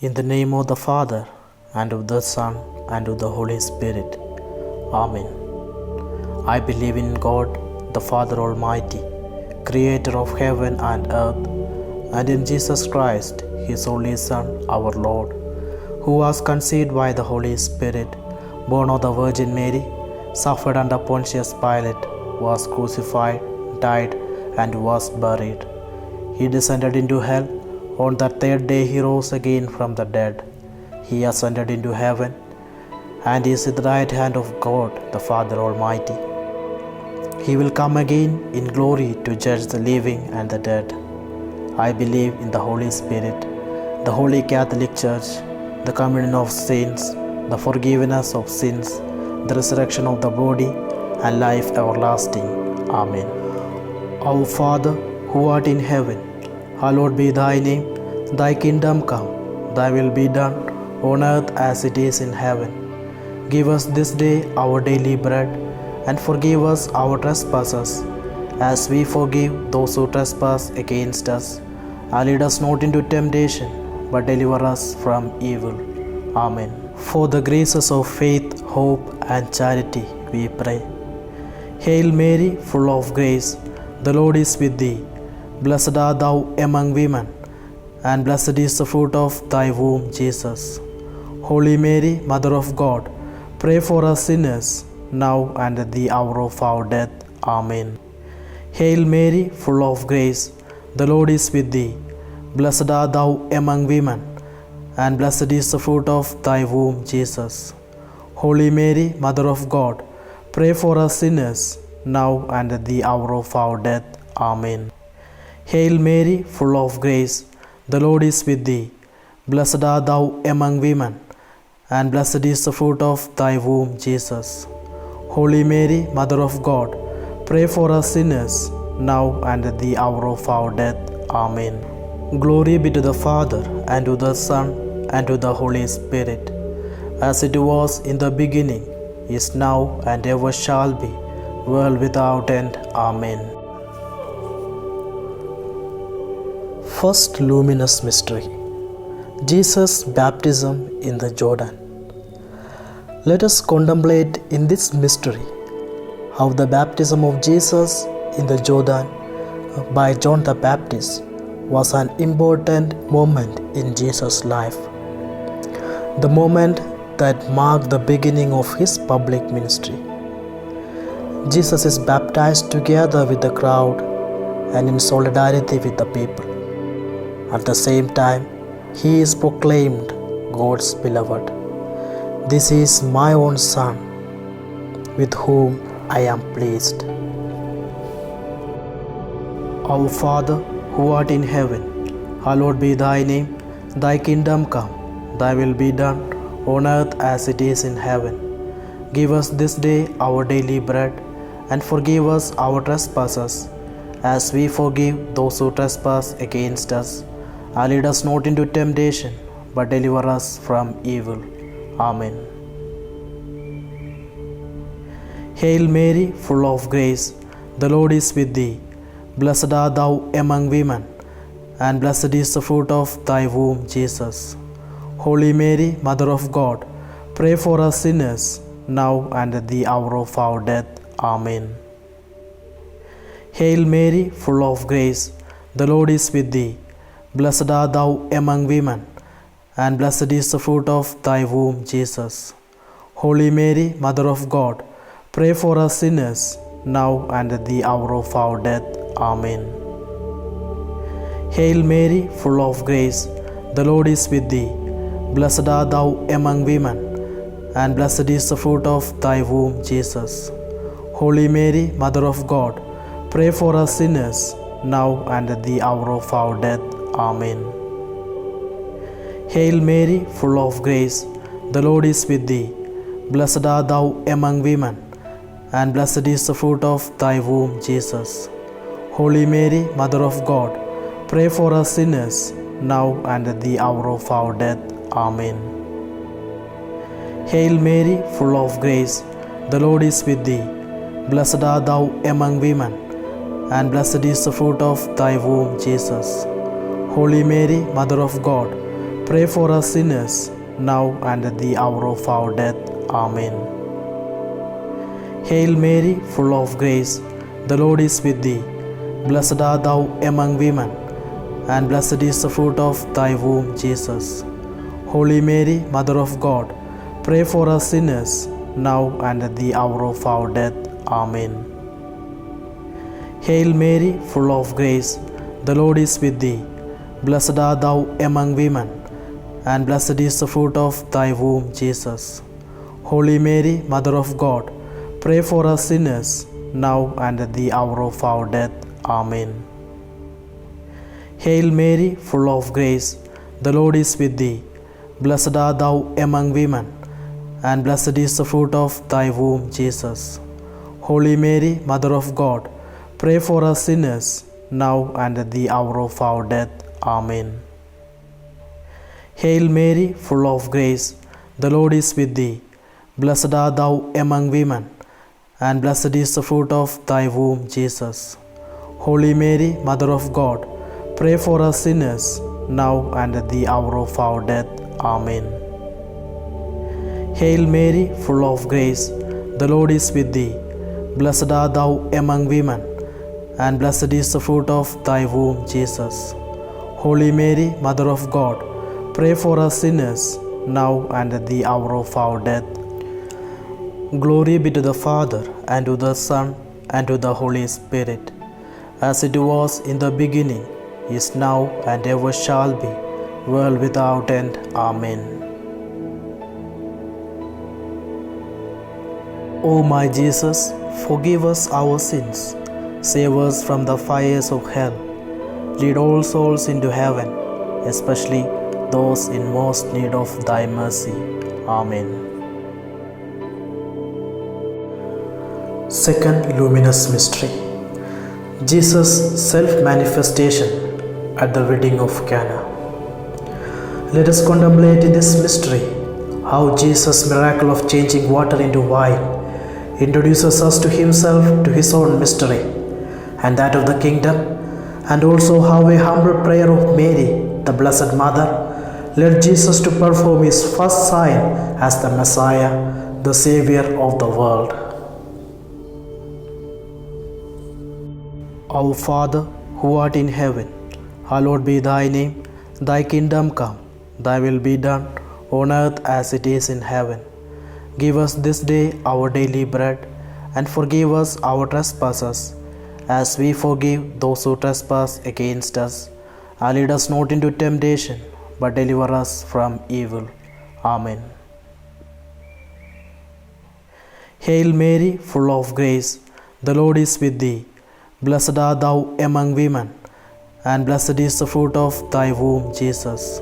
In the name of the Father, and of the Son, and of the Holy Spirit. Amen. I believe in God, the Father Almighty, Creator of heaven and earth, and in Jesus Christ, His only Son, our Lord, who was conceived by the Holy Spirit, born of the Virgin Mary, suffered under Pontius Pilate, was crucified, died, and was buried. He descended into hell. On the third day he rose again from the dead. He ascended into heaven and is at the right hand of God, the Father Almighty. He will come again in glory to judge the living and the dead. I believe in the Holy Spirit, the Holy Catholic Church, the communion of saints, the forgiveness of sins, the resurrection of the body, and life everlasting. Amen. Our Father, who art in heaven, hallowed be thy name. Thy kingdom come, thy will be done, on earth as it is in heaven. Give us this day our daily bread, and forgive us our trespasses, as we forgive those who trespass against us. And lead us not into temptation, but deliver us from evil. Amen. For the graces of faith, hope, and charity, we pray. Hail Mary, full of grace, the Lord is with thee. Blessed art thou among women, and blessed is the fruit of thy womb, Jesus. Holy Mary, Mother of God, pray for us sinners, now and at the hour of our death. Amen. Hail Mary, full of grace, the Lord is with thee. Blessed art thou among women, and blessed is the fruit of thy womb, Jesus. Holy Mary, Mother of God, pray for us sinners, now and at the hour of our death. Amen. Hail Mary, full of grace, the Lord is with thee. Blessed art thou among women, and blessed is the fruit of thy womb, Jesus. Holy Mary, Mother of God, pray for us sinners, now and at the hour of our death. Amen. Glory be to the Father, and to the Son, and to the Holy Spirit, as it was in the beginning, is now, and ever shall be, world without end. Amen. First luminous mystery, Jesus' baptism in the Jordan. Let us contemplate in this mystery how the baptism of Jesus in the Jordan by John the Baptist was an important moment in Jesus' life. The moment that marked the beginning of his public ministry. Jesus is baptized together with the crowd and in solidarity with the people. At the same time, he is proclaimed God's beloved. This is my own Son, with whom I am pleased. Our Father, who art in heaven, hallowed be thy name. Thy kingdom come, thy will be done, on earth as it is in heaven. Give us this day our daily bread, and forgive us our trespasses, as we forgive those who trespass against us. And lead us not into temptation, but deliver us from evil. Amen. Hail Mary, full of grace, the Lord is with thee. Blessed art thou among women, and blessed is the fruit of thy womb, Jesus. Holy Mary, Mother of God, pray for us sinners, now and at the hour of our death. Amen. Hail Mary, full of grace, the Lord is with thee. Blessed art thou among women, and blessed is the fruit of thy womb, Jesus. Holy Mary, Mother of God, pray for us sinners, now and at the hour of our death. Amen. Hail Mary, full of grace, the Lord is with thee. Blessed art thou among women, and blessed is the fruit of thy womb, Jesus. Holy Mary, Mother of God, pray for us sinners, now and at the hour of our death. Amen. Hail Mary, full of grace, the Lord is with thee. Blessed art thou among women, and blessed is the fruit of thy womb, Jesus. Holy Mary, Mother of God, pray for us sinners, now and at the hour of our death. Amen. Hail Mary, full of grace, the Lord is with thee. Blessed art thou among women, and blessed is the fruit of thy womb, Jesus. Holy Mary, Mother of God, pray for us sinners, now and at the hour of our death. Amen. Hail Mary, full of grace, the Lord is with thee. Blessed art thou among women, and blessed is the fruit of thy womb, Jesus. Holy Mary, Mother of God, pray for us sinners, now and at the hour of our death. Amen. Hail Mary, full of grace, the Lord is with thee. Blessed art thou among women, and blessed is the fruit of thy womb, Jesus. Holy Mary, Mother of God, pray for us sinners, now and at the hour of our death. Amen. Hail Mary, full of grace, the Lord is with thee. Blessed art thou among women, and blessed is the fruit of thy womb, Jesus. Holy Mary, Mother of God, pray for us sinners, now and at the hour of our death. Amen. Hail Mary, full of grace, the Lord is with thee. Blessed art thou among women, and blessed is the fruit of thy womb, Jesus. Holy Mary, Mother of God, pray for us sinners, now and at the hour of our death. Amen. Hail Mary, full of grace, the Lord is with thee. Blessed art thou among women, and blessed is the fruit of thy womb, Jesus. Holy Mary, Mother of God, pray for us sinners, now and at the hour of our death. Glory be to the Father, and to the Son, and to the Holy Spirit, as it was in the beginning, is now, and ever shall be, world without end. Amen. O my Jesus, forgive us our sins, save us from the fires of hell, lead all souls into heaven, especially those in most need of thy mercy. Amen. Second luminous mystery, Jesus' self-manifestation at the wedding of Cana. Let us contemplate in this mystery how Jesus' miracle of changing water into wine introduces us to himself, to his own mystery, and that of the kingdom, and also how a humble prayer of Mary, the Blessed Mother, led Jesus to perform his first sign as the Messiah, the Savior of the world. Our Father, who art in heaven, hallowed be thy name. Thy kingdom come, thy will be done, on earth as it is in heaven. Give us this day our daily bread, and forgive us our trespasses, as we forgive those who trespass against us. And lead us not into temptation, but deliver us from evil. Amen. Hail Mary, full of grace, the Lord is with thee. Blessed art thou among women, and blessed is the fruit of thy womb, Jesus.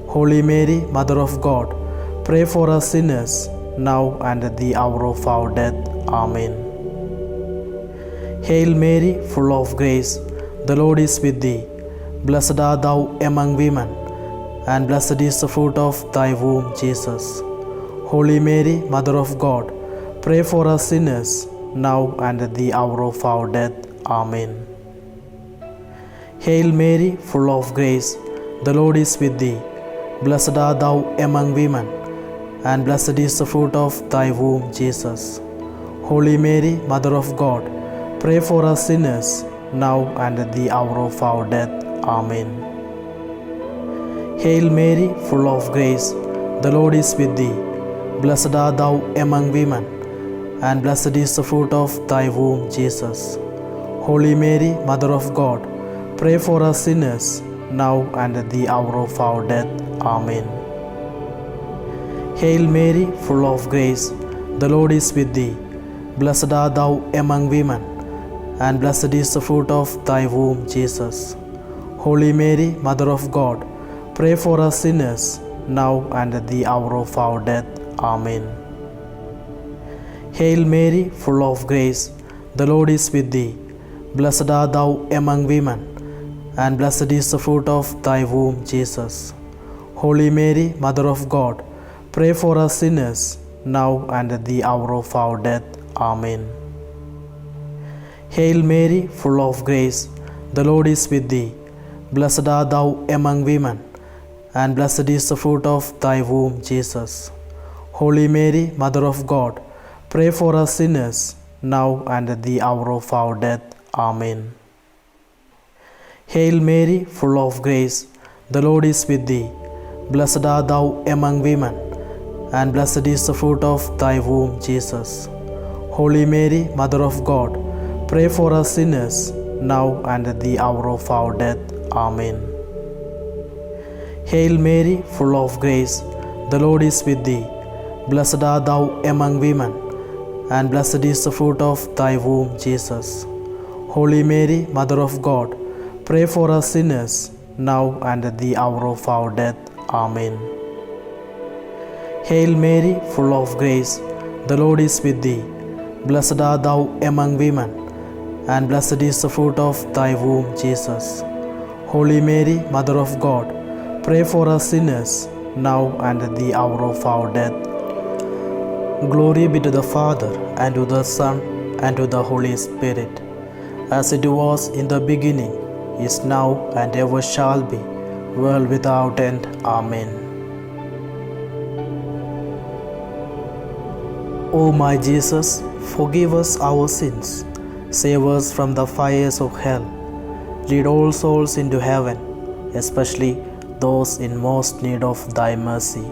Holy Mary, Mother of God, pray for us sinners, now and at the hour of our death. Amen. Hail Mary, full of grace, the Lord is with thee. Blessed art thou among women, and blessed is the fruit of thy womb, Jesus. Holy Mary, Mother of God, pray for us sinners, now and at the hour of our death. Amen. Hail Mary, full of grace, the Lord is with thee. Blessed art thou among women, and blessed is the fruit of thy womb, Jesus. Holy Mary, Mother of God, pray for us sinners, now and at the hour of our death. Amen. Hail Mary, full of grace, the Lord is with thee. Blessed art thou among women, and blessed is the fruit of thy womb, Jesus. Holy Mary, Mother of God, pray for us sinners, now and at the hour of our death. Amen. Hail Mary, full of grace, the Lord is with thee. Blessed art thou among women, and blessed is the fruit of thy womb, Jesus. Holy Mary, Mother of God, pray for us sinners, now and at the hour of our death. Amen. Hail Mary, full of grace, the Lord is with thee. Blessed art thou among women, and blessed is the fruit of thy womb, Jesus. Holy Mary, Mother of God, pray for us sinners, now and at the hour of our death. Amen. Hail Mary, full of grace, the Lord is with thee. Blessed art thou among women, and blessed is the fruit of thy womb, Jesus. Holy Mary, Mother of God, pray for us sinners, now and at the hour of our death. Amen. Hail Mary, full of grace, the Lord is with thee. Blessed art thou among women, and blessed is the fruit of thy womb, Jesus. Holy Mary, Mother of God, pray for us sinners, now and at the hour of our death. Amen. Hail Mary, full of grace, the Lord is with thee. Blessed art thou among women, and blessed is the fruit of thy womb, Jesus. Holy Mary, Mother of God, pray for us sinners, now and at the hour of our death. Amen. Hail Mary, full of grace, the Lord is with thee. Blessed art thou among women, and blessed is the fruit of thy womb, Jesus. Holy Mary, Mother of God, pray for us sinners, now and at the hour of our death. Glory be to the Father, and to the Son, and to the Holy Spirit, as it was in the beginning, is now, and ever shall be, world without end. Amen. O my Jesus, forgive us our sins, save us from the fires of hell, lead all souls into heaven, especially those in most need of thy mercy.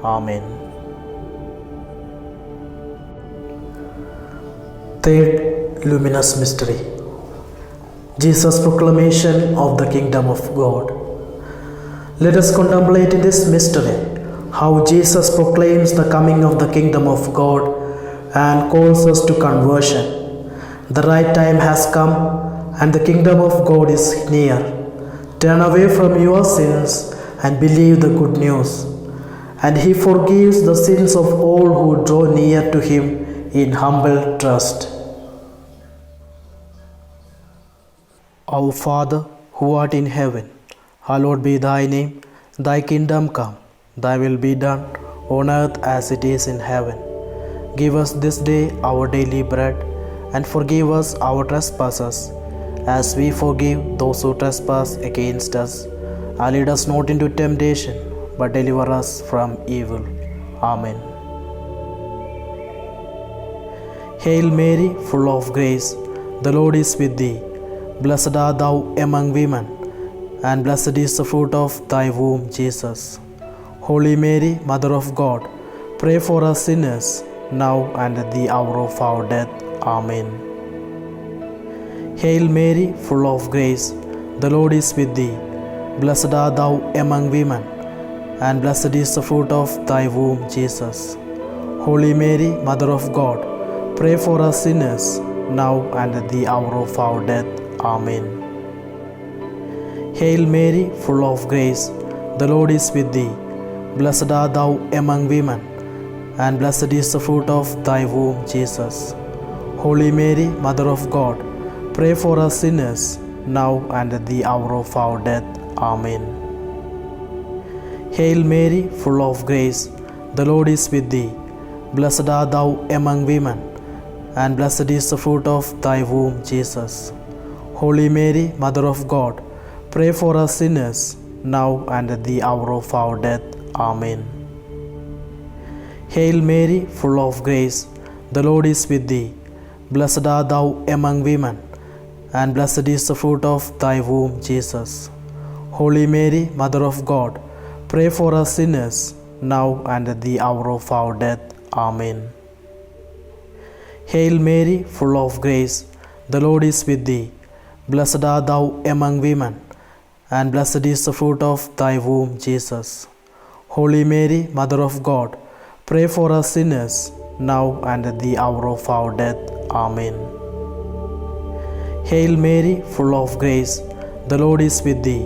Amen. Third luminous mystery, Jesus' proclamation of the kingdom of God. Let us contemplate in this mystery how Jesus proclaims the coming of the kingdom of God and calls us to conversion. The right time has come and the kingdom of God is near. Turn away from your sins and believe the good news. And He forgives the sins of all who draw near to Him in humble trust. Our Father, who art in heaven, hallowed be thy name. Thy kingdom come, thy will be done, on earth as it is in heaven. Give us this day our daily bread, and forgive us our trespasses, as we forgive those who trespass against us. And lead us not into temptation, but deliver us from evil. Amen. Hail Mary, full of grace, the Lord is with thee. Blessed art thou among women, and blessed is the fruit of thy womb, Jesus. Holy Mary, Mother of God, pray for us sinners, now and at the hour of our death. Amen. Hail Mary, full of grace, the Lord is with thee. Blessed art thou among women, and blessed is the fruit of thy womb, Jesus. Holy Mary, Mother of God, pray for us sinners, now and at the hour of our death. Amen. Hail Mary, full of grace, the Lord is with thee. Blessed art thou among women, and blessed is the fruit of thy womb, Jesus. Holy Mary, Mother of God, pray for us sinners, now and at the hour of our death. Amen. Hail Mary, full of grace, the Lord is with thee. Blessed art thou among women, and blessed is the fruit of thy womb, Jesus. Holy Mary, Mother of God, pray for us sinners, now and at the hour of our death. Amen. Hail Mary, full of grace, the Lord is with thee. Blessed art thou among women, and blessed is the fruit of thy womb, Jesus. Holy Mary, Mother of God, pray for us sinners, now and at the hour of our death. Amen. Hail Mary, full of grace, the Lord is with thee. Blessed art thou among women, and blessed is the fruit of thy womb, Jesus. Holy Mary, Mother of God, pray for us sinners, now and at the hour of our death. Amen. Hail Mary, full of grace, the Lord is with thee.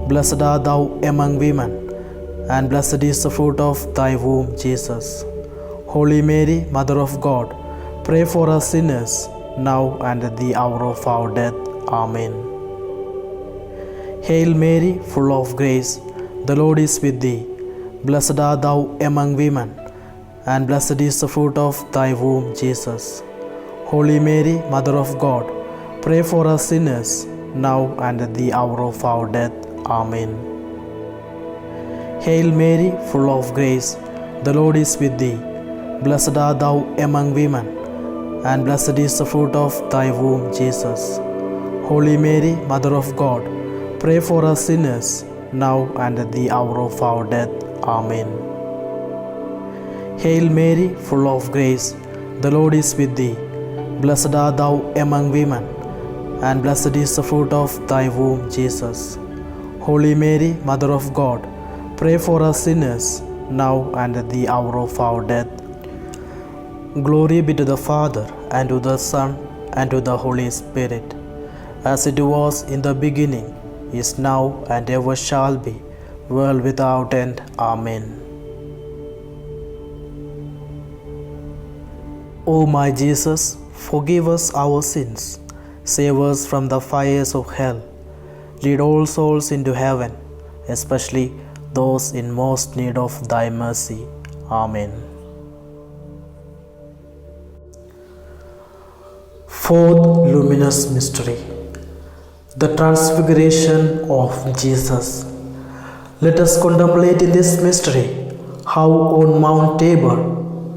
Blessed art thou among women, and blessed is the fruit of thy womb, Jesus. Holy Mary, Mother of God, pray for us sinners, now and at the hour of our death. Amen. Hail Mary, full of grace, the Lord is with thee. Blessed art thou among women, and blessed is the fruit of thy womb, Jesus. Holy Mary, Mother of God, pray for us sinners, now and at the hour of our death. Amen. Hail Mary, full of grace, the Lord is with thee. Blessed art thou among women, and blessed is the fruit of thy womb, Jesus. Holy Mary, Mother of God, pray for us sinners, now and at the hour of our death. Amen. Hail Mary, full of grace, the Lord is with thee. Blessed art thou among women, and blessed is the fruit of thy womb, Jesus. Holy Mary, Mother of God, pray for us sinners, now and at the hour of our death. Glory be to the Father, and to the Son, and to the Holy Spirit, as it was in the beginning, is now, and ever shall be, world without end. Amen. O my Jesus, forgive us our sins, save us from the fires of hell, lead all souls into heaven, especially those in most need of thy mercy. Amen. Fourth luminous mystery, the Transfiguration of Jesus. Let us contemplate in this mystery how on Mount Tabor,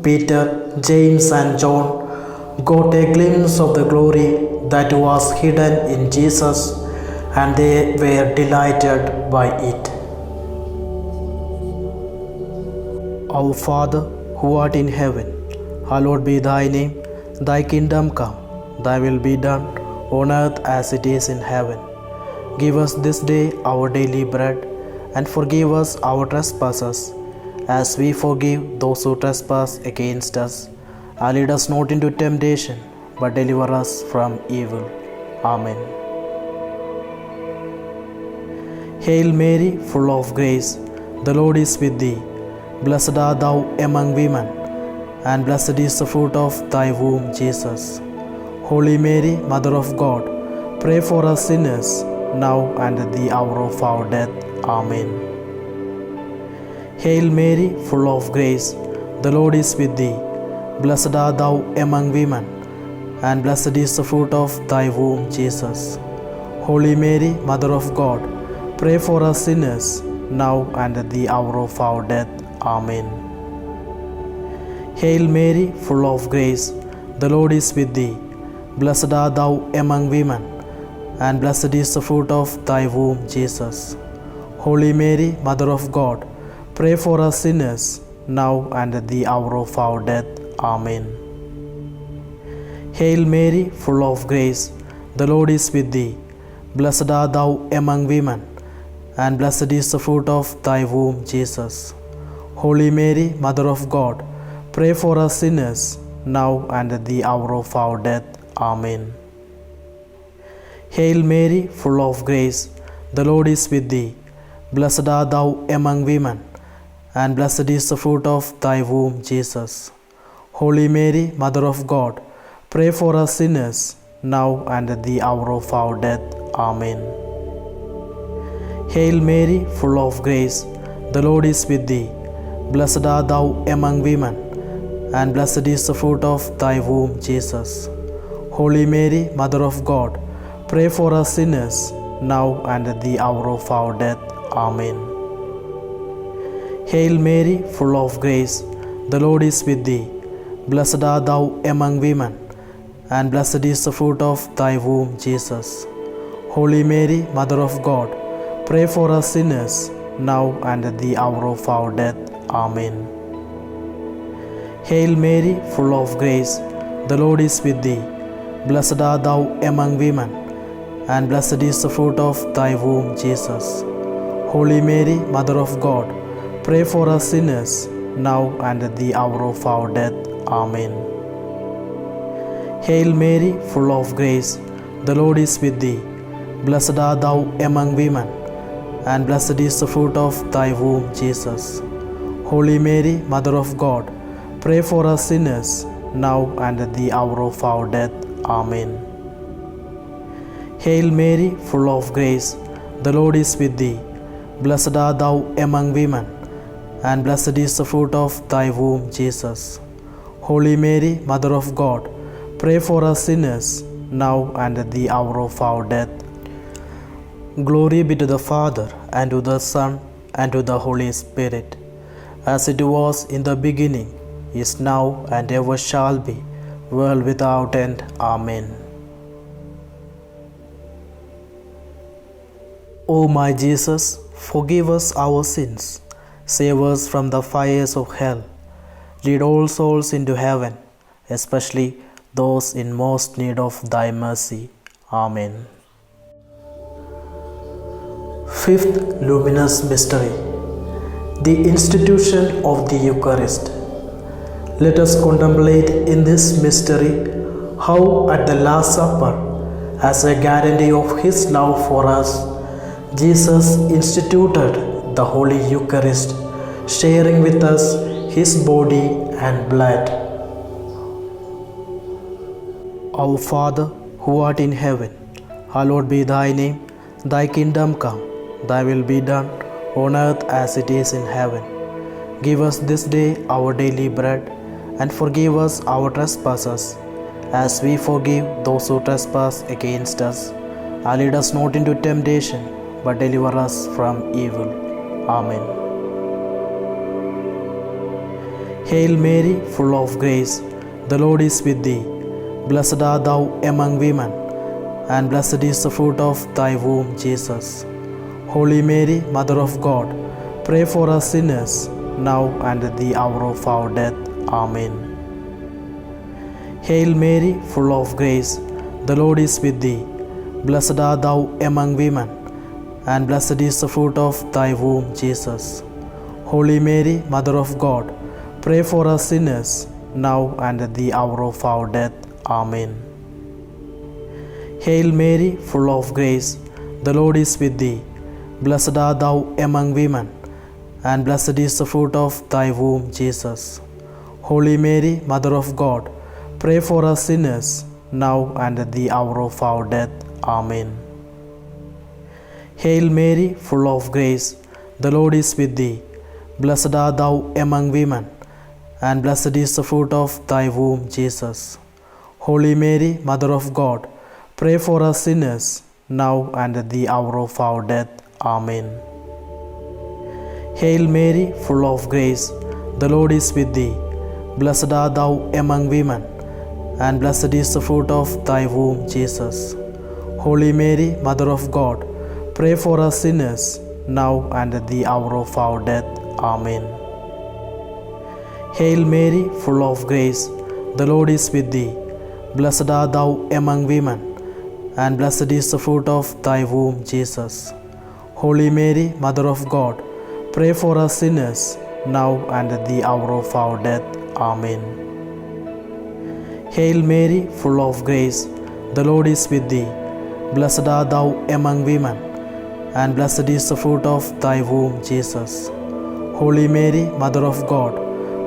Peter, James and John got a glimpse of the glory that was hidden in Jesus, and they were delighted by it. Our Father, who art in heaven, hallowed be thy name. Thy kingdom come, thy will be done, on earth as it is in heaven. Give us this day our daily bread, and forgive us our trespasses, as we forgive those who trespass against us. And lead us not into temptation, but deliver us from evil. Amen. Hail Mary, full of grace, the Lord is with thee. Blessed art thou among women, and blessed is the fruit of thy womb, Jesus. Holy Mary, Mother of God, pray for us sinners, now and at the hour of our death. Amen. Hail Mary, full of grace, the Lord is with thee. Blessed art thou among women, and blessed is the fruit of thy womb, Jesus. Holy Mary, Mother of God, pray for us sinners, now and at the hour of our death. Amen. Hail Mary, full of grace, the Lord is with thee. Blessed art thou among women, and blessed is the fruit of thy womb, Jesus. Holy Mary, Mother of God, pray for us sinners, now and at the hour of our death. Amen. Hail Mary, full of grace, the Lord is with thee. Blessed art thou among women, and blessed is the fruit of thy womb, Jesus. Holy Mary, Mother of God, pray for us sinners, now and at the hour of our death. Amen. Hail Mary, full of grace, the Lord is with thee. Blessed art thou among women, and blessed is the fruit of thy womb, Jesus. Holy Mary, Mother of God, pray for us sinners, now and at the hour of our death. Amen. Hail Mary, full of grace, the Lord is with thee. Blessed art thou among women, and blessed is the fruit of thy womb, Jesus. Holy Mary, Mother of God, pray for us sinners, now and at the hour of our death. Amen. Hail Mary, full of grace, the Lord is with thee. Blessed art thou among women, and blessed is the fruit of thy womb, Jesus. Holy Mary, Mother of God, pray for us sinners, now and at the hour of our death. Amen. Hail Mary, full of grace, the Lord is with thee. Blessed art thou among women, and blessed is the fruit of thy womb, Jesus. Holy Mary, Mother of God, pray for us sinners, now and at the hour of our death. Amen. Hail Mary, full of grace, the Lord is with thee. Blessed art thou among women, and blessed is the fruit of thy womb, Jesus. Holy Mary, Mother of God, pray for us sinners, now and at the hour of our death. Amen. Hail Mary, full of grace, the Lord is with thee. Blessed art thou among women, and blessed is the fruit of thy womb, Jesus. Holy Mary, Mother of God, pray for us sinners, now and at the hour of our death. Glory be to the Father, and to the Son, and to the Holy Spirit, as it was in the beginning, is now, and ever shall be, world without end. Amen. O my Jesus, forgive us our sins, save us from the fires of hell, lead all souls into heaven, especially those in most need of thy mercy. Amen. Fifth luminous mystery, the institution of the Eucharist. Let us contemplate in this mystery how at the Last Supper, as a guarantee of his love for us, Jesus instituted the Holy Eucharist, sharing with us his body and blood. Our Father, who art in heaven, hallowed be thy name. Thy kingdom come, thy will be done, on earth as it is in heaven. Give us this day our daily bread, and forgive us our trespasses, as we forgive those who trespass against us. And lead us not into temptation, but deliver us from evil. Amen. Hail Mary, full of grace, the Lord is with thee. Blessed art thou among women, and blessed is the fruit of thy womb, Jesus. Holy Mary, Mother of God, pray for us sinners, now and at the hour of our death. Amen. Hail Mary, full of grace, the Lord is with thee. Blessed art thou among women, and blessed is the fruit of thy womb, Jesus. Holy Mary, Mother of God, pray for us sinners, now and at the hour of our death. Amen. Hail Mary, full of grace, the Lord is with thee. Blessed art thou among women, and blessed is the fruit of thy womb, Jesus. Holy Mary, Mother of God, pray for us sinners, now and at the hour of our death. Amen. Hail Mary, full of grace, the Lord is with thee. Blessed art thou among women, and blessed is the fruit of thy womb, Jesus. Holy Mary, Mother of God, pray for us sinners, now and at the hour of our death. Amen. Hail Mary, full of grace, the Lord is with thee. Blessed art thou among women, and blessed is the fruit of thy womb, Jesus. Holy Mary, Mother of God, pray for us sinners, now and at the hour of our death. Amen. Hail Mary, full of grace, the Lord is with thee. Blessed art thou among women, and blessed is the fruit of thy womb, Jesus. Holy Mary, Mother of God, pray for us sinners, now and at the hour of our death. Amen. Hail Mary, full of grace, the Lord is with thee. Blessed art thou among women, and blessed is the fruit of thy womb, Jesus. Holy Mary, Mother of God,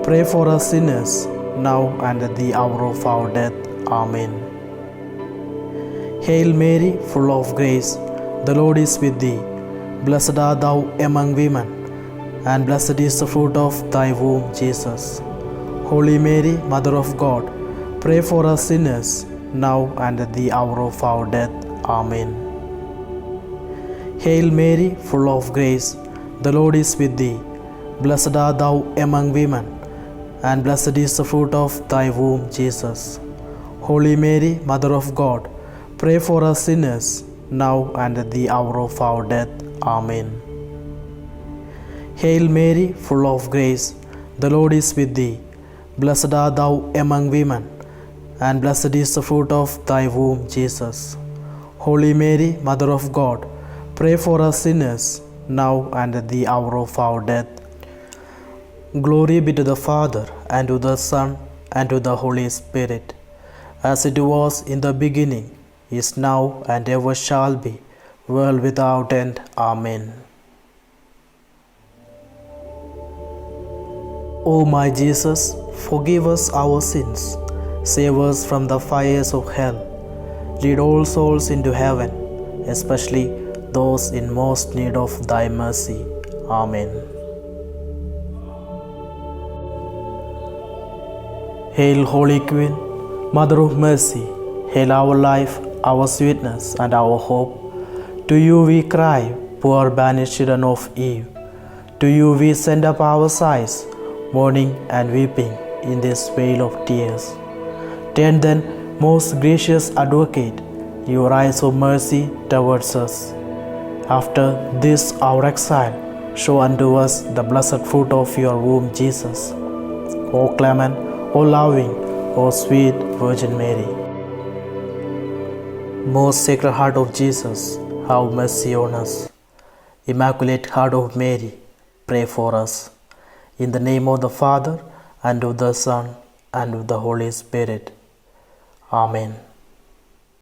pray for us sinners, now and at the hour of our death. Amen. Hail Mary, full of grace, the Lord is with thee. Blessed art thou among women, and blessed is the fruit of thy womb, Jesus. Holy Mary, Mother of God, pray for us sinners, now and at the hour of our death. Amen. Hail Mary, full of grace, the Lord is with thee. Blessed art thou among women, and blessed is the fruit of thy womb, Jesus. Holy Mary, Mother of God, pray for us sinners, now and at the hour of our death. Amen. Hail Mary, full of grace, the Lord is with thee. Blessed art thou among women, and blessed is the fruit of thy womb, Jesus. Holy Mary, Mother of God, pray for us sinners, now and at the hour of our death. Glory be to the Father, and to the Son, and to the Holy Spirit, as it was in the beginning, is now, and ever shall be, world without end. Amen. O my Jesus, forgive us our sins, save us from the fires of hell, lead all souls into heaven, especially those in most need of thy mercy. Amen. Hail, Holy Queen, Mother of Mercy, hail our life, our sweetness, and our hope. To you we cry, poor banished children of Eve. To you we send up our sighs, mourning and weeping in this vale of tears. Turn then, most gracious Advocate, your eyes of mercy towards us. After this our exile, show unto us the blessed fruit of your womb, Jesus. O clement, O loving, O sweet Virgin Mary. Most Sacred Heart of Jesus, have mercy on us. Immaculate Heart of Mary, pray for us. In the name of the Father, and of the Son, and of the Holy Spirit. Amen.